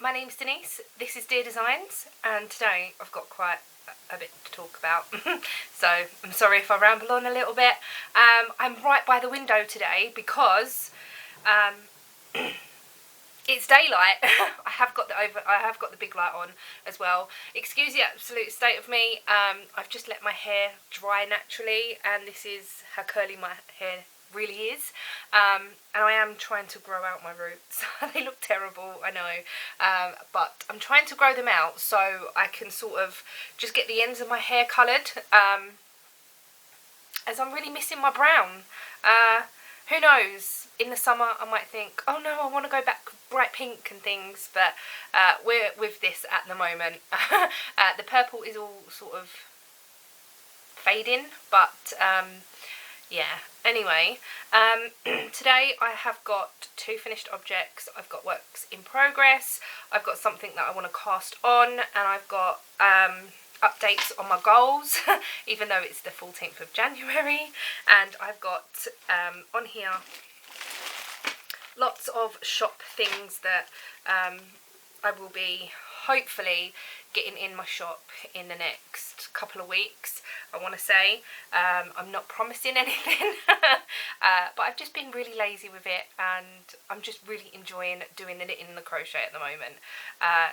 my name's Denise, this is Deer Designs, and today I've got quite a bit to talk about, so I'm sorry if I ramble on a little bit. I'm right by the window today because it's daylight. I have got the big light on as well. Excuse the absolute state of me. I've just let my hair dry naturally, and this is how curly my hair really is. And I am trying to grow out my roots. They look terrible, I know, but I'm trying to grow them out so I can sort of just get the ends of my hair coloured, as I'm really missing my brown. Who knows, in the summer I might think, oh no, I want to go back bright pink and things, but we're with this at the moment. The purple is all sort of fading, but yeah, anyway, today I have got 2 finished objects. I've got works in progress, I've got something that I want to cast on, and I've got updates on my goals, even though it's the 14th of January, and I've got on here lots of shop things that I will be hopefully getting in my shop in the next couple of weeks, I want to say. I'm not promising anything, but I've just been really lazy with it, and I'm just really enjoying doing the knitting and the crochet at the moment.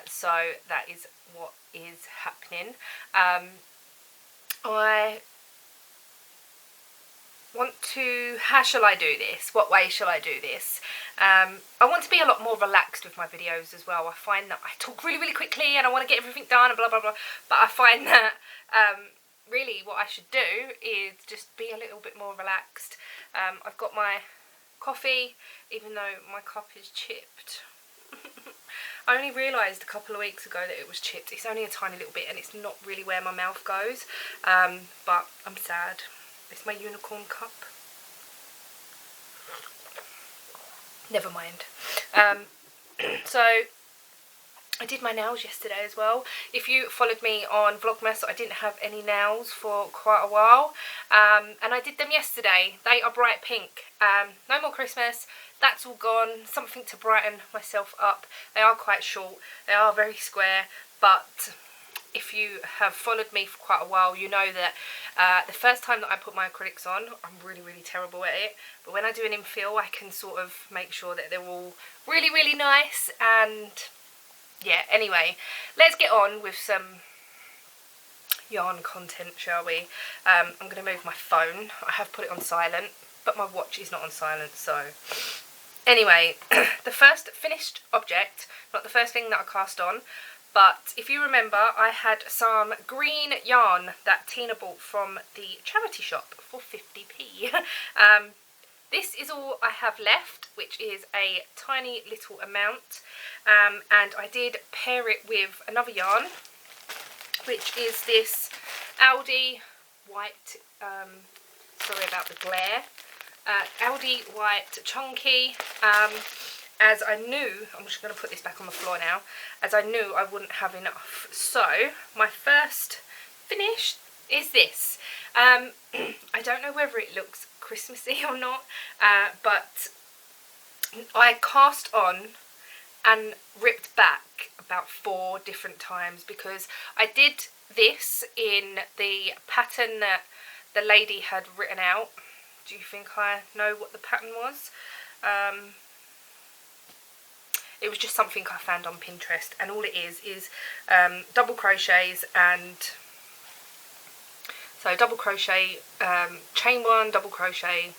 So that is what is happening. I want to, how shall I do this? What way shall I do this? I want to be a lot more relaxed with my videos as well. I find that I talk really quickly and I want to get everything done and blah blah blah, but I find that really what I should do is just be a little bit more relaxed. I've got my coffee, even though my cup is chipped. I only realised a couple of weeks ago that it was chipped. It's only a tiny little bit and it's not really where my mouth goes, but I'm sad. It's my unicorn cup. Never mind. So I did my nails yesterday as well. If you followed me on Vlogmas, I didn't have any nails for quite a while, and I did them yesterday. They are bright pink. No more Christmas, that's all gone. Something to brighten myself up. They are quite short, they are very square, but if you have followed me for quite a while, you know that the first time that I put my acrylics on, I'm really terrible at it, but when I do an infill I can sort of make sure that they're all really nice. And yeah, anyway, let's get on with some yarn content, shall we? I'm going to move my phone. I have put it on silent, but my watch is not on silent, so anyway, the first finished object, not the first thing that I cast on, but if you remember, I had some green yarn that Tina bought from the charity shop for 50p. This is all I have left, which is a tiny little amount, and I did pair it with another yarn, which is this Aldi white, sorry about the glare, Aldi white chunky. As I knew, I'm just going to put this back on the floor now, as I knew I wouldn't have enough. So my first finish is this. I don't know whether it looks Christmassy or not, but I cast on and ripped back about 4 different times because I did this in the pattern that the lady had written out. Do you think I know what the pattern was? It was just something I found on Pinterest, and all it is double crochets, and so double crochet, chain 1, double crochet,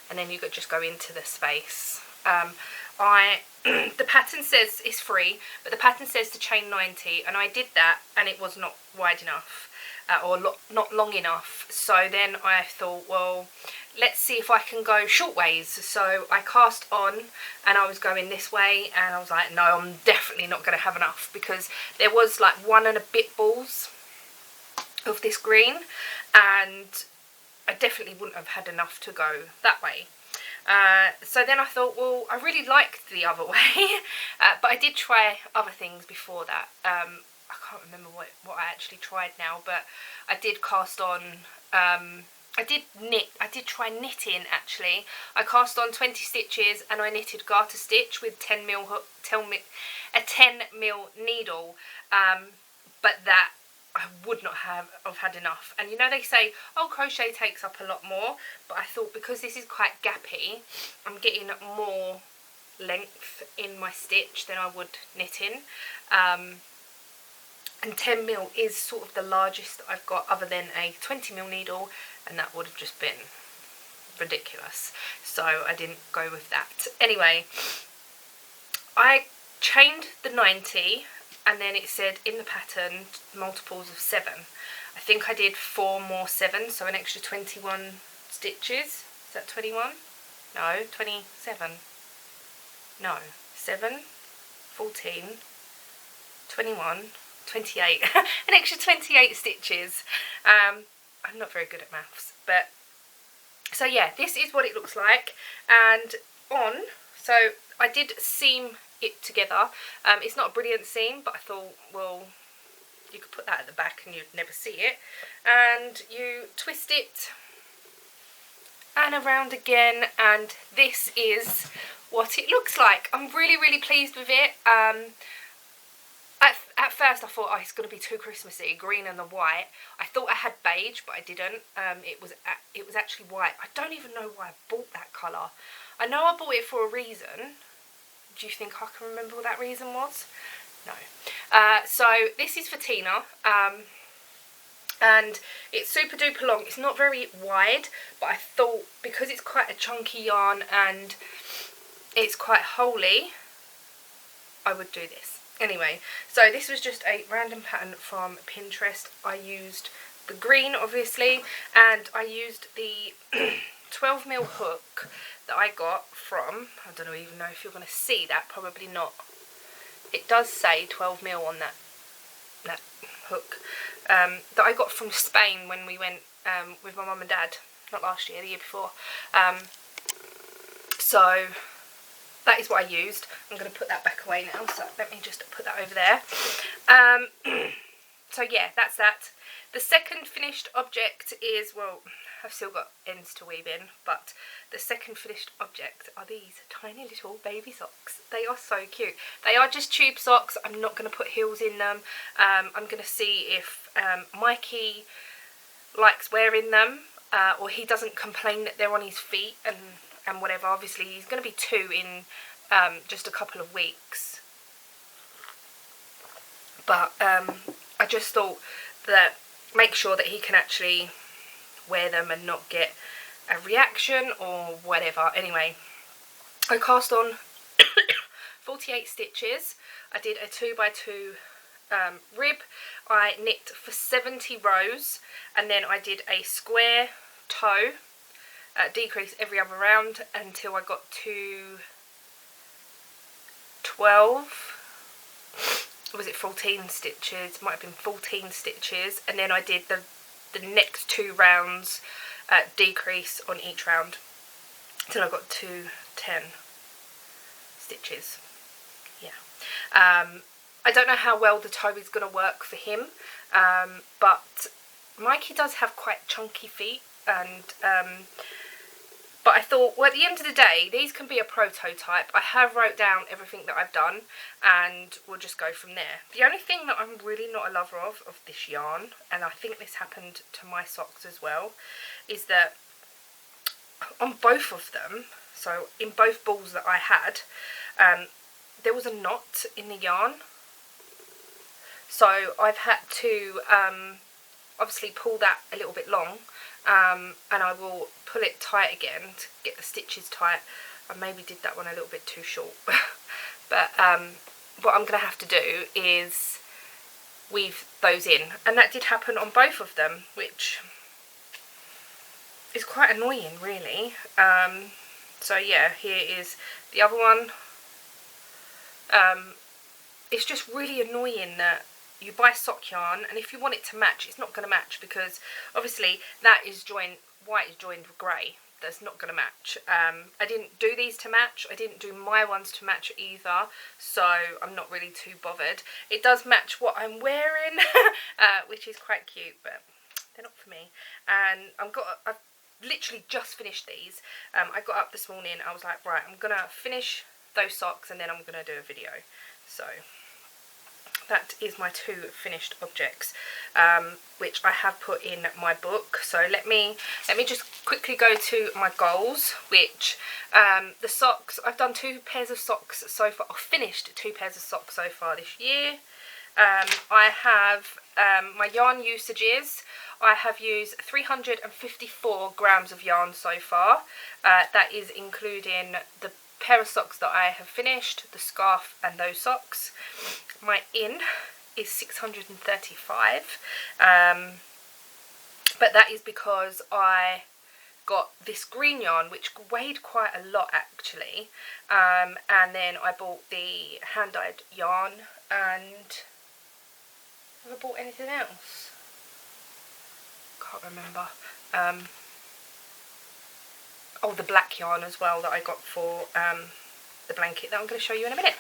and then you could just go into the space. The pattern says it's free, but the pattern says to chain 90, and I did that and it was not wide enough, or not long enough. So then I thought, well, let's see if I can go short ways. So I cast on and I was going this way, and I was like, no, I'm definitely not going to have enough, because there was like 1 and a bit balls of this green, and I definitely wouldn't have had enough to go that way. So then I thought, well, I really liked the other way, but I did try other things before that. I can't remember what I actually tried now, but I did cast on, I I did try knitting actually. I cast on 20 stitches and I knitted garter stitch with 10mm hook, a 10mm needle, but that I would not have had enough. And you know they say, oh, crochet takes up a lot more, but I thought because this is quite gappy, I'm getting more length in my stitch than I would knitting. And 10mm is sort of the largest that I've got other than a 20mm needle, and that would have just been ridiculous. So I didn't go with that. Anyway, I chained the 90 and then it said in the pattern multiples of 7. I think I did 4 more 7, so an extra 21 stitches. Is that 21? No, 27. No, 7, 14, 21, 28. An extra 28 stitches. I'm not very good at maths, but so yeah, this is what it looks like. And on, so I did seam it together. It's not a brilliant seam, but I thought, well, you could put that at the back and you'd never see it. And you twist it and around again, and this is what it looks like. I'm really, really pleased with it. At first I thought, oh, it's going to be too Christmassy, green and the white. I thought I had beige, but I didn't. It was actually white. I don't even know why I bought that colour. I know I bought it for a reason. Do you think I can remember what that reason was? No. So this is for Tina. And it's super duper long. It's not very wide, but I thought because it's quite a chunky yarn and it's quite holey, I would do this. Anyway, so this was just a random pattern from Pinterest. I used the green, obviously, and I used the 12mm hook that I got from, I don't even know if you're going to see that, probably not. It does say 12mm on that hook, that I got from Spain when we went with my mum and dad, not last year, the year before. So that is what I used. I'm going to put that back away now, so let me just put that over there. So yeah, that's that. The second finished object is, well, I've still got ends to weave in, but the second finished object are these tiny little baby socks. They are so cute. They are just tube socks. I'm not going to put heels in them. I'm going to see if Mikey likes wearing them, or he doesn't complain that they're on his feet and whatever. Obviously he's going to be 2 in just a couple of weeks, but I just thought that make sure that he can actually wear them and not get a reaction or whatever. Anyway, I cast on 48 stitches. I did a 2x2 rib. I knit for 70 rows, and then I did a square toe, decrease every other round until I got to 12, or was it 14 stitches? Might have been 14 stitches, and then I did the next 2 rounds, decrease on each round until I got to 10 stitches. Yeah. I don't know how well the toe is going to work for him, but Mikey does have quite chunky feet, and but I thought, well, at the end of the day, these can be a prototype. I have wrote down everything that I've done, and we'll just go from there. The only thing that I'm really not a lover of this yarn, and I think this happened to my socks as well, is that on both of them, so in both balls that I had, there was a knot in the yarn. So I've had to obviously pull that a little bit long, and I will pull it tight again to get the stitches tight. I maybe did that one a little bit too short. But what I'm going to have to do is weave those in, and that did happen on both of them, which is quite annoying really. So yeah, here is the other one. It's just really annoying that you buy sock yarn, and if you want it to match, it's not going to match, because obviously that is joined, white is joined with grey. That's not going to match. I didn't do these to match. I didn't do my ones to match either, so I'm not really too bothered. It does match what I'm wearing, which is quite cute, but they're not for me. And I've literally just finished these. I got up this morning, I was like, right, I'm gonna finish those socks and then I'm gonna do a video. So that is my 2 finished objects, which I have put in my book. So let me just quickly go to my goals, which the socks, I've done 2 pairs of socks so far. I've finished 2 pairs of socks so far this year. I have my yarn usages. I have used 354 grams of yarn so far. That is including the pair of socks that I have finished, the scarf and those socks. My in is 635, but that is because I got this green yarn which weighed quite a lot actually, and then I bought the hand-dyed yarn. And have I bought anything else? Can't remember. Oh, the black yarn as well that I got for the blanket that I'm going to show you in a minute.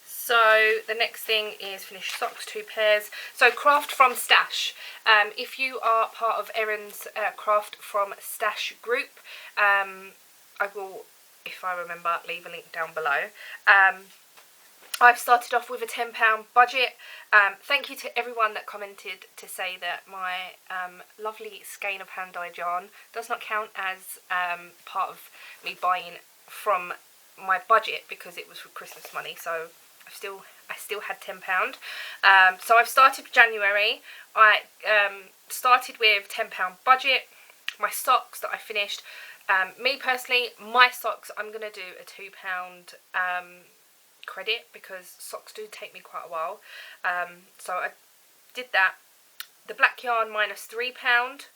So the next thing is finished socks, 2 pairs. So craft from stash. If you are part of Erin's craft from stash group, I will, if I remember, leave a link down below. I've started off with a £10 budget. Thank you to everyone that commented to say that my lovely skein of hand-dyed yarn does not count as part of me buying from my budget, because it was for Christmas money. So I still had £10. So I've started January. I started with £10 budget. My socks that I finished. Me personally, my socks, I'm going to do a £2 credit, because socks do take me quite a while. So I did that. The black yarn minus £3.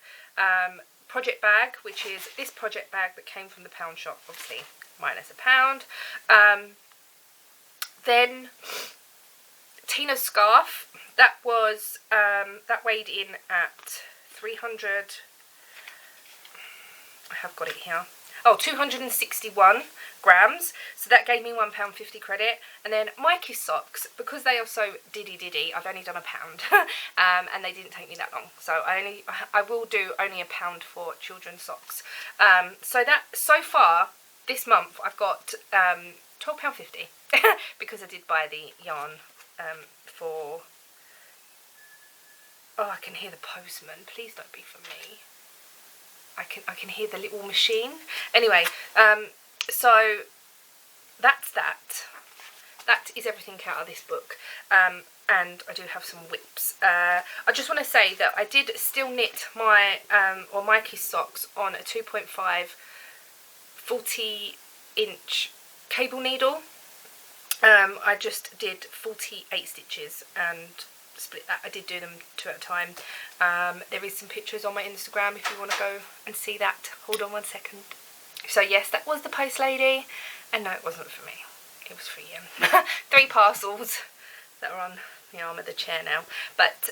Project bag, which is this project bag that came from the pound shop, obviously minus £1. Then Tina's scarf, that was that weighed in at 300. I have got it here. Oh, 261 grams. So that gave me £1.50 credit. And then Mikey's socks, because they are so diddy, I've only done £1, and they didn't take me that long. So I will do only £1 for children's socks. So far this month I've got £12.50 because I did buy the yarn for. Oh, I can hear the postman. Please don't be for me. I can hear the little machine. Anyway, so that's that. That is everything out of this book. And I do have some whips. I just want to say that I did still knit my or Mikey's socks on a 2.5 40-inch cable needle. I just did 48 stitches and split that. I did do them 2 at a time. There is some pictures on my Instagram if you want to go and see that. Hold on 1 second. So yes, that was the post lady, and no, it wasn't for me, it was for you. 3 parcels that are on the arm of the chair now. But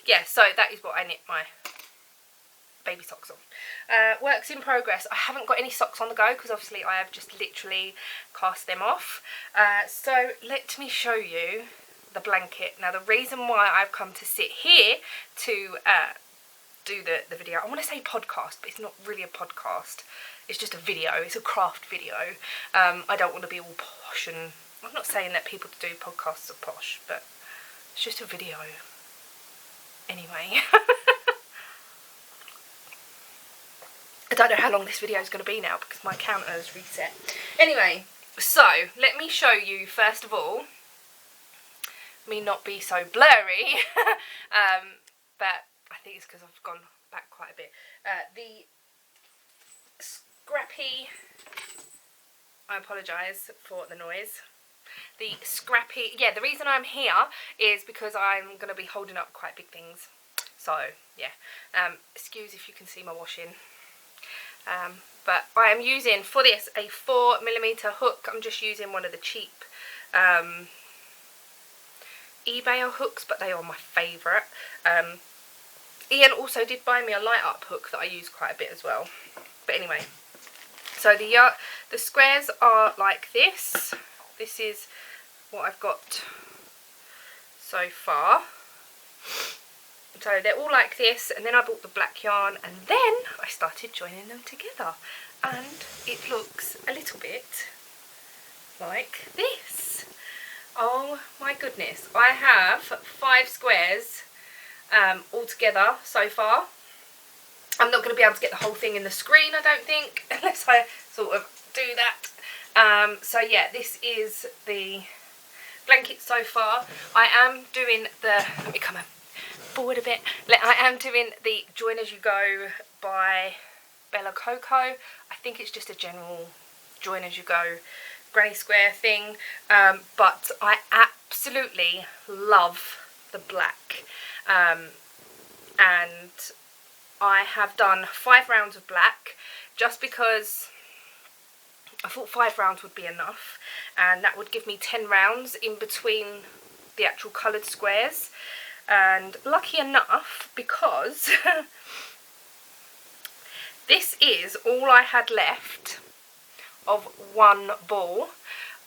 yeah, so that is what I knit my baby socks on. Works in progress. I haven't got any socks on the go because obviously I have just literally cast them off. So let me show you the blanket. Now the reason why I've come to sit here to do the video, I want to say podcast, but it's not really a podcast, it's just a video, it's a craft video. I don't want to be all posh, and I'm not saying that people that do podcasts are posh, but it's just a video anyway. I don't know how long this video is going to be now because my counter has reset. Anyway, so let me show you first of all, me not be so blurry, but I think it's because I've gone back quite a bit. The scrappy, I apologise for the noise. The scrappy, yeah, the reason I'm here is because I'm going to be holding up quite big things. So, yeah, excuse if you can see my washing. But I am using for this a 4mm hook. I'm just using one of the cheap eBay hooks, but they are my favourite. Ian also did buy me a light up hook that I use quite a bit as well. But anyway, so the squares are like this. This is what I've got so far. So they're all like this, and then I bought the black yarn, and then I started joining them together, and it looks a little bit like this. Oh my goodness, I have 5 squares all together so far. I'm not going to be able to get the whole thing in the screen, I don't think, unless I sort of do that. So yeah, this is the blanket so far. I am doing the, let me come forward a bit. I am doing the Join As You Go by Bella Coco. I think it's just a general Join As You Go granny square thing, but I absolutely love the black, and I have done 5 rounds of black just because I thought 5 rounds would be enough, and that would give me 10 rounds in between the actual coloured squares. And lucky enough, because this is all I had left of one ball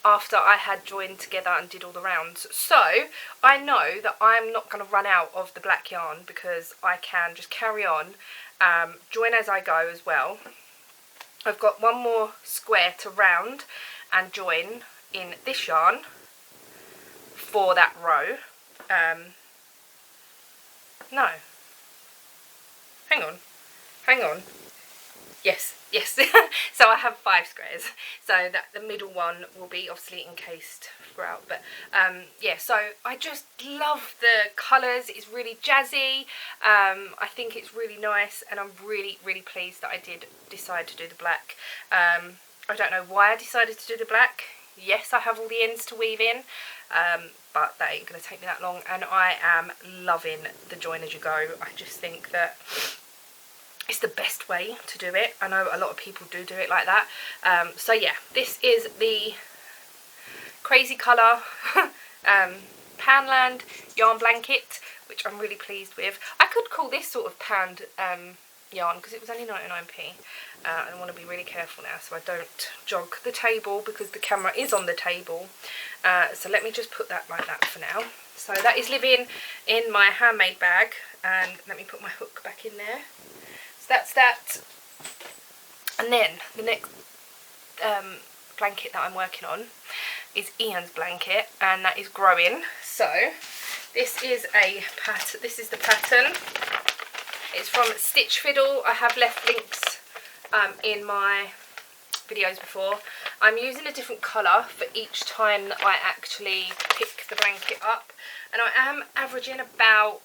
after I had joined together and did all the rounds. So I know that I'm not going to run out of the black yarn, because I can just carry on, join as I go as well. I've got one more square to round and join in this yarn for that row. No, hang on, yes, so I have 5 squares, so that the middle one will be obviously encased throughout, but yeah, so I just love the colours. It's really jazzy. I think it's really nice, and I'm really pleased that I did decide to do the black. I don't know why I decided to do the black. Yes, I have all the ends to weave in, but that ain't going to take me that long, and I am loving the Join As You Go. I just think that it's the best way to do it. I know a lot of people do it like that. So yeah, this is the Crazy Colour Poundland yarn blanket, which I'm really pleased with. I could call this sort of pound yarn because it was only 99p. I want to be really careful now so I don't jog the table, because the camera is on the table. So let me just put that like that for now. So that is living in my handmade bag, and let me put my hook back in there. So that's that. And then the next blanket that I'm working on is Ian's blanket, and that is growing. So this is the pattern. It's from Stitch Fiddle. I have left links in my videos before. I'm using a different colour for each time that I actually pick the blanket up, and I am averaging about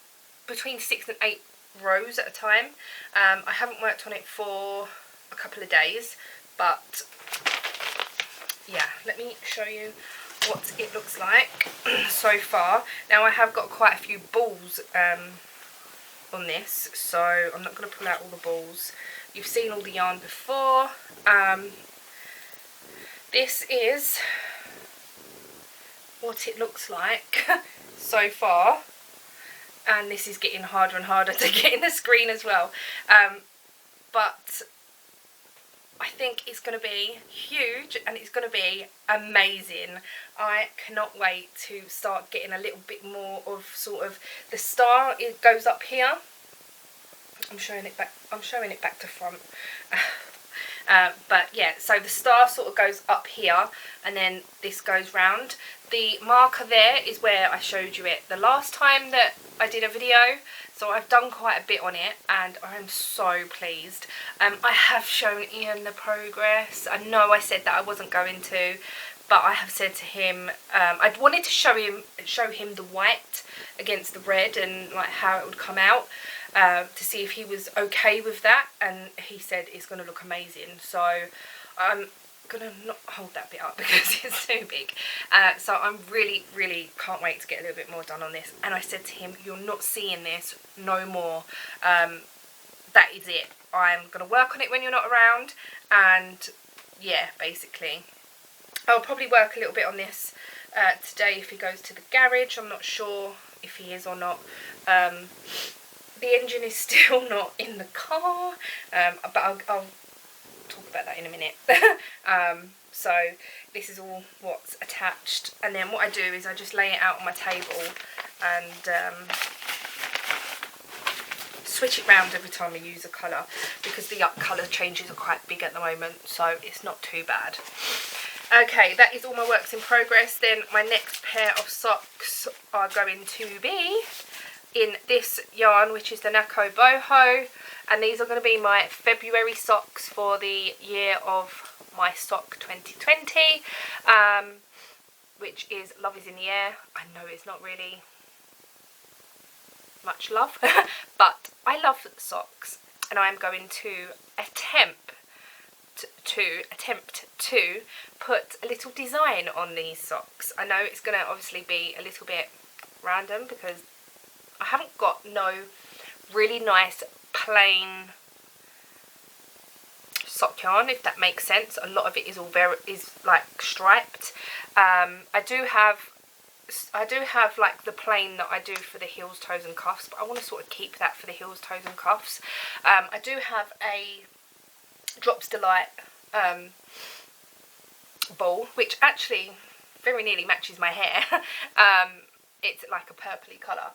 between 6 and 8 rows at a time. I haven't worked on it for a couple of days, but yeah, let me show you what it looks like so far. Now I have got quite a few balls on this, so I'm not going to pull out all the balls. You've seen all the yarn before. This is what it looks like so far, and this is getting harder and harder to get in the screen as well, but I think it's going to be huge and it's going to be amazing. I cannot wait to start getting a little bit more of sort of the star. It goes up here. I'm showing it back to front. But yeah, so the star sort of goes up here, and then this goes round. The marker there is where I showed you it the last time that I did a video, so I've done quite a bit on it, and I'm so pleased. I have shown Ian the progress. I know I said that I wasn't going to, but I have said to him, I'd wanted to show him the white against the red and like how it would come out, to see if he was okay with that, and he said it's going to look amazing. So I'm going to not hold that bit up because it's too big. So I'm really can't wait to get a little bit more done on this. And I said to him, you're not seeing this no more. That is it. I'm going to work on it when you're not around, and yeah, basically I'll probably work a little bit on this today if he goes to the garage. I'm not sure if he is or not. The engine is still not in the car, but I'll talk about that in a minute. So this is all what's attached, and then what I do is I just lay it out on my table, and switch it round every time I use a colour, because the colour changes are quite big at the moment, so it's not too bad. Okay, that is all my works in progress. Then my next pair of socks are going to be in this yarn, which is the Nako Boho, and these are going to be my February socks for the year of my sock 2020, which is Love is in the Air. I know it's not really much love, but I love socks, and I am going to attempt to put a little design on these socks. I know it's going to obviously be a little bit random because I haven't got no really nice plain sock yarn, if that makes sense. A lot of it is all like striped. I do have like the plain that I do for the heels, toes and cuffs, but I want to sort of keep that for the heels, toes and cuffs. I do have a Drops Delight ball, which actually very nearly matches my hair. It's like a purpley colour,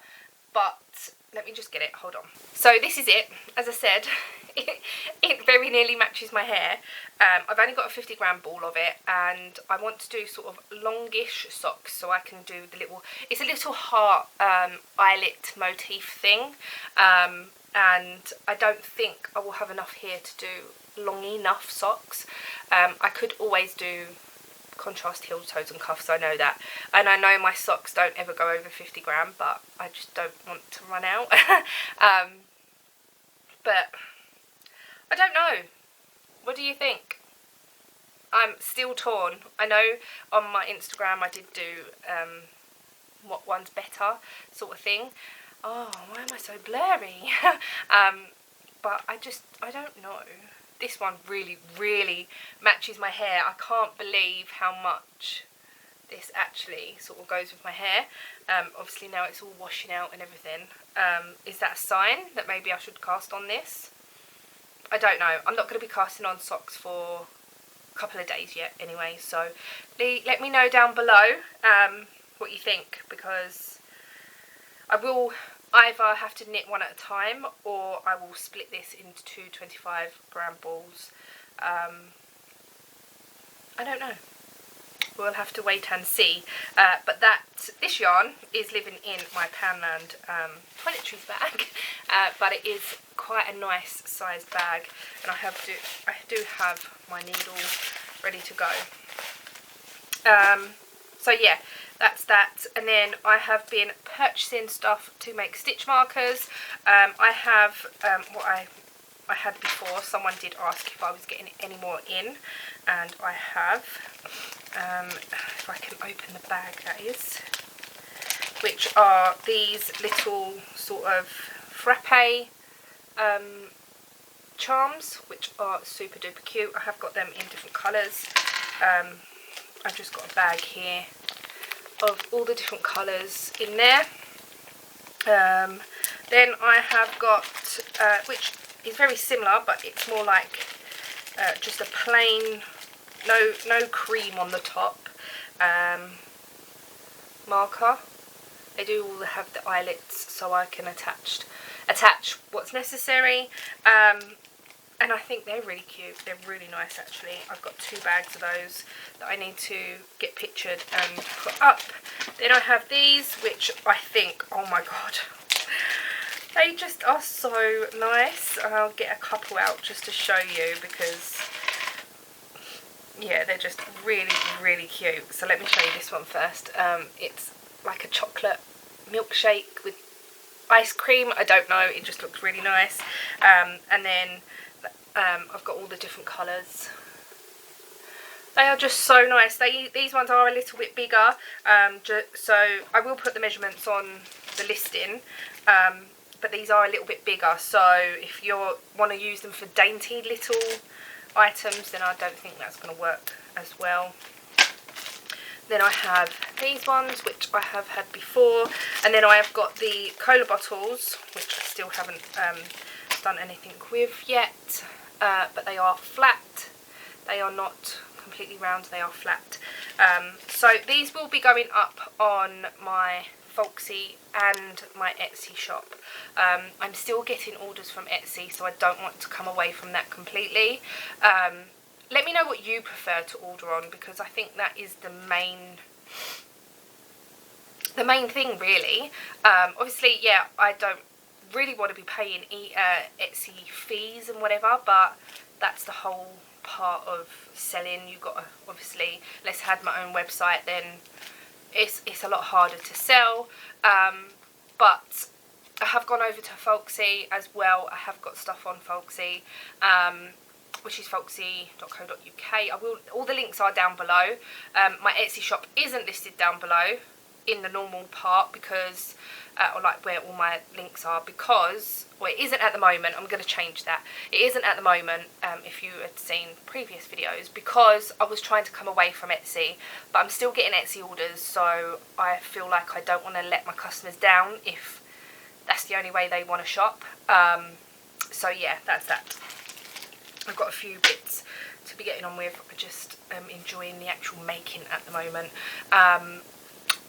but let me just get it, hold on. So this is it. As I said, it very nearly matches my hair. I've only got a 50-gram ball of it, and I want to do sort of longish socks, so I can do the little, it's a little heart eyelet motif thing, and I don't think I will have enough here to do long enough socks. I could always do contrast heels, toes and cuffs, I know that, and I know my socks don't ever go over 50 gram, but I just don't want to run out. But I don't know, what do you think? I'm still torn. I know on my Instagram I did do what one's better sort of thing. Oh, why am I so blurry? But I don't know. This one really, really matches my hair. I can't believe how much this actually sort of goes with my hair. Obviously now it's all washing out and everything. Is that a sign that maybe I should cast on this? I don't know. I'm not going to be casting on socks for a couple of days yet anyway. So let me know down below what you think, because I will either have to knit one at a time, or I will split this into two 25-gram balls. I don't know. We'll have to wait and see. But this yarn is living in my Poundland toiletries bag, but it is quite a nice sized bag, and I do have my needle ready to go. So yeah, that's that. And then I have been purchasing stuff to make stitch markers. I have what I had before. Someone did ask if I was getting any more in, and I have. If I can open the bag, that is, which are these little sort of frappe charms, which are super duper cute. I have got them in different colours. I've just got a bag here of all the different colours in there. Then I have got, which is very similar, but it's more like just a plain, no cream on the top, marker. They do all have the eyelets, so I can attach what's necessary. And I think they're really cute. They're really nice, actually. I've got 2 bags of those that I need to get pictured and put up. Then I have these, which I think, oh my god, they just are so nice. And I'll get a couple out just to show you, because yeah, they're just really, really cute. So let me show you this one first. It's like a chocolate milkshake with ice cream. I don't know, it just looks really nice. And then I've got all the different colours. They are just so nice. These ones are a little bit bigger, so I will put the measurements on the listing, but these are a little bit bigger, so if you want to use them for dainty little items, then I don't think that's going to work as well. Then I have these ones, which I have had before, and then I have got the cola bottles, which I still haven't done anything with yet, but they are flat. They are not completely round, they are flat. So these will be going up on my Folksy and my Etsy shop. I'm still getting orders from Etsy, so I don't want to come away from that completely. Let me know what you prefer to order on, because I think that is the main thing, really. Obviously, yeah, I don't really want to be paying Etsy fees and whatever, but that's the whole part of selling. You've got to, obviously, unless I had my own website, then it's a lot harder to sell. But I have gone over to Folksy as well. I have got stuff on Folksy, which is folksy.co.uk. All the links are down below. My Etsy shop isn't listed down below in the normal part, because or like where all my links are, because, well, it isn't at the moment. I'm going to change that. It isn't at the moment, if you had seen previous videos, because I was trying to come away from Etsy, but I'm still getting Etsy orders, so I feel like I don't want to let my customers down if that's the only way they want to shop. So yeah, that's that. I've got a few bits to be getting on with. I just enjoying the actual making at the moment.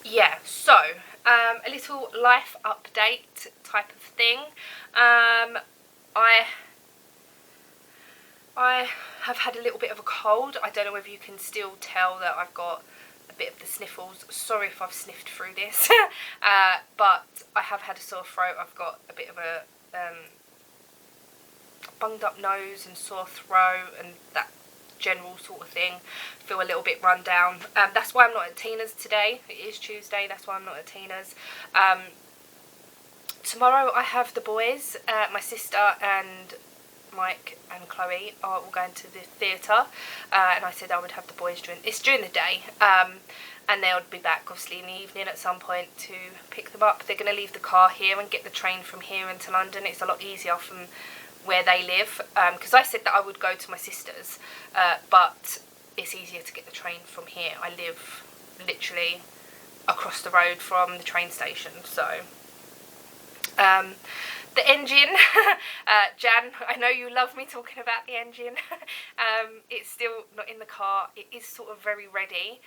Yeah, so a little life update type of thing. I have had a little bit of a cold. I don't know whether you can still tell that I've got a bit of the sniffles. Sorry if I've sniffed through this. But I have had a sore throat. I've got a bit of a bunged up nose and sore throat and that general sort of thing. Feel a little bit run down. That's why I'm not at Tina's today. It is Tuesday, that's why I'm not at Tina's. Tomorrow I have the boys, my sister and Mike and Chloe are all going to the theatre, and I said I would have the boys during the day, and they'll be back obviously in the evening at some point to pick them up. They're going to leave the car here and get the train from here into London. It's a lot easier from where they live, because I said that I would go to my sister's, but it's easier to get the train from here. I live literally across the road from the train station. So the engine, Jan, I know you love me talking about the engine. It's still not in the car. It is sort of very ready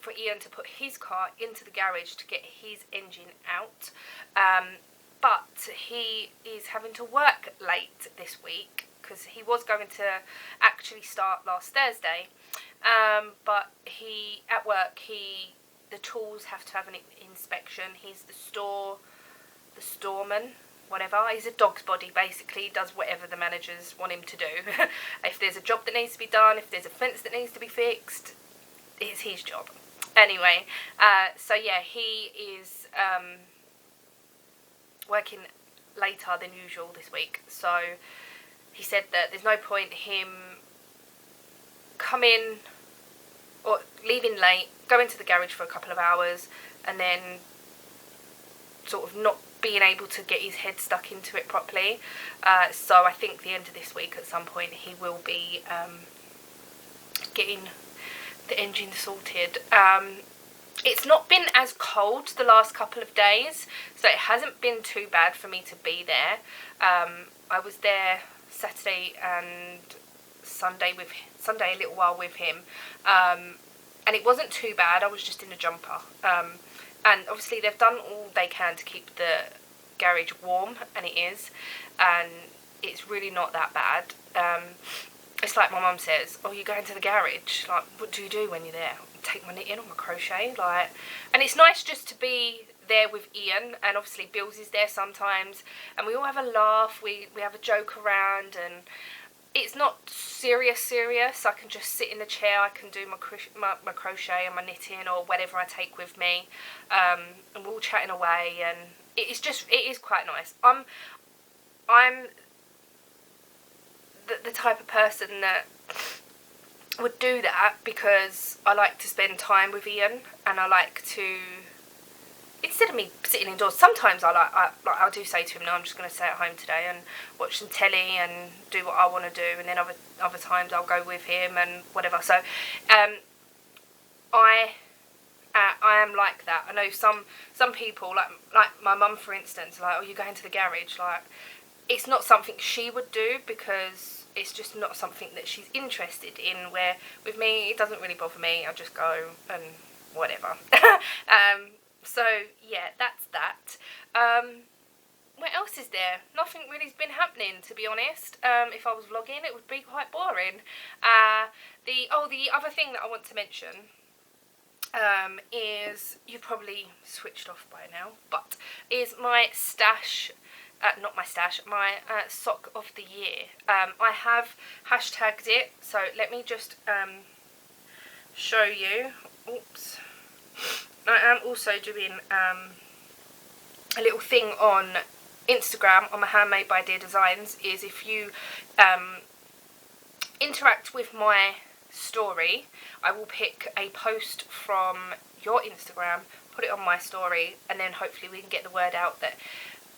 for Ian to put his car into the garage to get his engine out. But he is having to work late this week, because he was going to actually start last Thursday. But at work, the tools have to have an inspection. He's the storeman, whatever. He's a dog's body, basically. He does whatever the managers want him to do. If there's a job that needs to be done, if there's a fence that needs to be fixed, it's his job. Anyway, so yeah, he is working later than usual this week. So he said that there's no point him coming or leaving late, going to the garage for a couple of hours, and then sort of not being able to get his head stuck into it properly. So I think the end of this week at some point he will be getting the engine sorted. It's not been as cold the last couple of days, so it hasn't been too bad for me to be there. I was there Saturday and Sunday a little while with him, and it wasn't too bad. I was just in a jumper, and obviously they've done all they can to keep the garage warm, and it is, and it's really not that bad. It's like my mum says, oh, you're going to the garage, like, what do you do when you're there? Take my knitting or my crochet, like, and it's nice just to be there with Ian, and obviously Bills is there sometimes, and we all have a laugh, we have a joke around, and it's not serious. I can just sit in the chair, I can do my crochet and my knitting or whatever I take with me, and we're all chatting away, and it is quite nice. I'm the type of person that would do that because I like to spend time with Ian, and I like to, instead of me sitting indoors, sometimes I'll do say to him, no, I'm just going to stay at home today and watch some telly and do what I want to do, and then other times I'll go with him and whatever. So I am like that. I know some people, like my mum for instance, like, oh, you're going to the garage, like, it's not something she would do because it's just not something that she's interested in, where with me it doesn't really bother me. I just go and whatever. So yeah, that's that. What else is there? Nothing really's been happening, to be honest. If I was vlogging, it would be quite boring. The other thing that I want to mention is, you've probably switched off by now, but is my stash, not my stash, my sock of the year. I have hashtagged it, so let me just show you. Oops. I am also doing a little thing on Instagram on my Handmade by Deer Designs. Is if you interact with my story, I will pick a post from your Instagram, put it on my story, and then hopefully we can get the word out that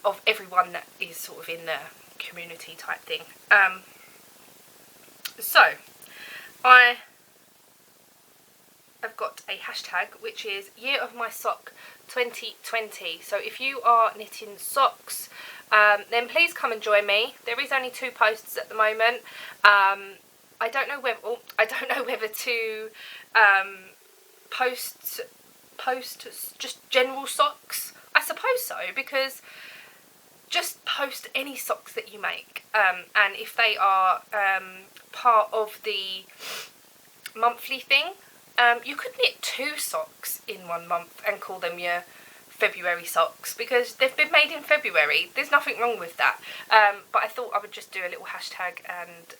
of everyone that is sort of in the community type thing. So I have got a hashtag which is Year of My Sock 2020. So if you are knitting socks, then please come and join me. There is only 2 posts at the moment. I don't know whether to post just general socks. I suppose so, because just post any socks that you make, and if they are part of the monthly thing, you could knit 2 socks in 1 month and call them your February socks, because they've been made in February. There's nothing wrong with that. But I thought I would just do a little hashtag and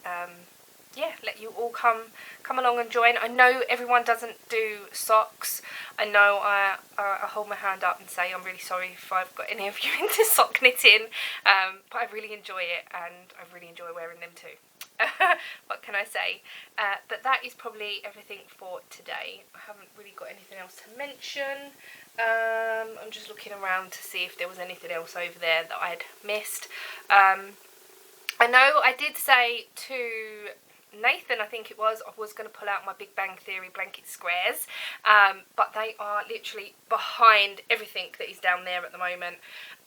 yeah, let you all come along and join. I know everyone doesn't do socks. I know I hold my hand up and say I'm really sorry if I've got any of you into sock knitting, but I really enjoy it, and I really enjoy wearing them too. What can I say? But that is probably everything for today. I haven't really got anything else to mention. I'm just looking around to see if there was anything else over there that I'd missed. I know I did say to Nathan, I think it was, I was going to pull out my Big Bang Theory blanket squares, but they are literally behind everything that is down there at the moment,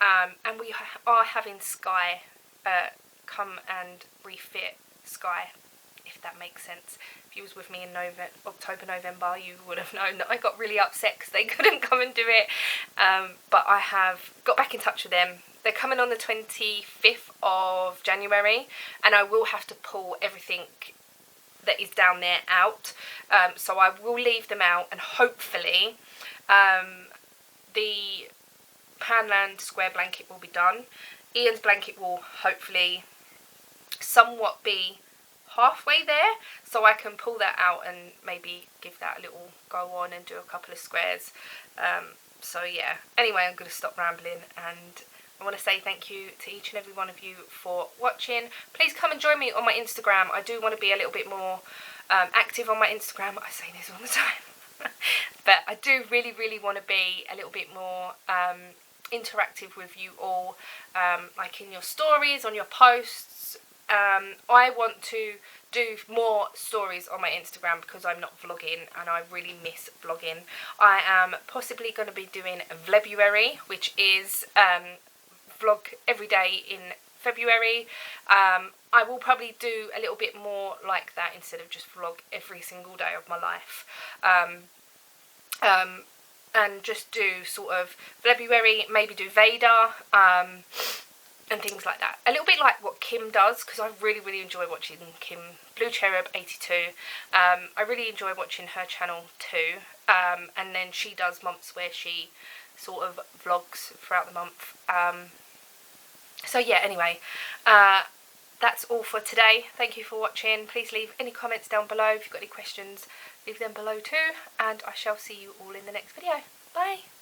and we are having Sky come and refit Sky, if that makes sense. If you was with me in October, November, you would have known that I got really upset because they couldn't come and do it, but I have got back in touch with them. They're coming on the 25th of January, and I will have to pull everything that is down there out, so I will leave them out, and hopefully the Panland square blanket will be done. Ian's blanket will hopefully somewhat be halfway there, so I can pull that out and maybe give that a little go on and do a couple of squares. So yeah, anyway, I'm going to stop rambling, and I want to say thank you to each and every one of you for watching. Please come and join me on my Instagram. I do want to be a little bit more active on my Instagram. I say this all the time. But I do really want to be a little bit more interactive with you all, like in your stories, on your posts. I want to do more stories on my Instagram because I'm not vlogging, and I really miss vlogging. I am possibly going to be doing a Vlebuary, which is vlog every day in February. I will probably do a little bit more like that instead of just vlog every single day of my life, and just do sort of February, maybe do Vader, and things like that. A little bit like what Kim does, because I really enjoy watching Kim, Blue Cherub 82. I really enjoy watching her channel too, and then she does months where she sort of vlogs throughout the month. So yeah, anyway, that's all for today. Thank you for watching. Please leave any comments down below. If you've got any questions, leave them below too, and I shall see you all in the next video. Bye!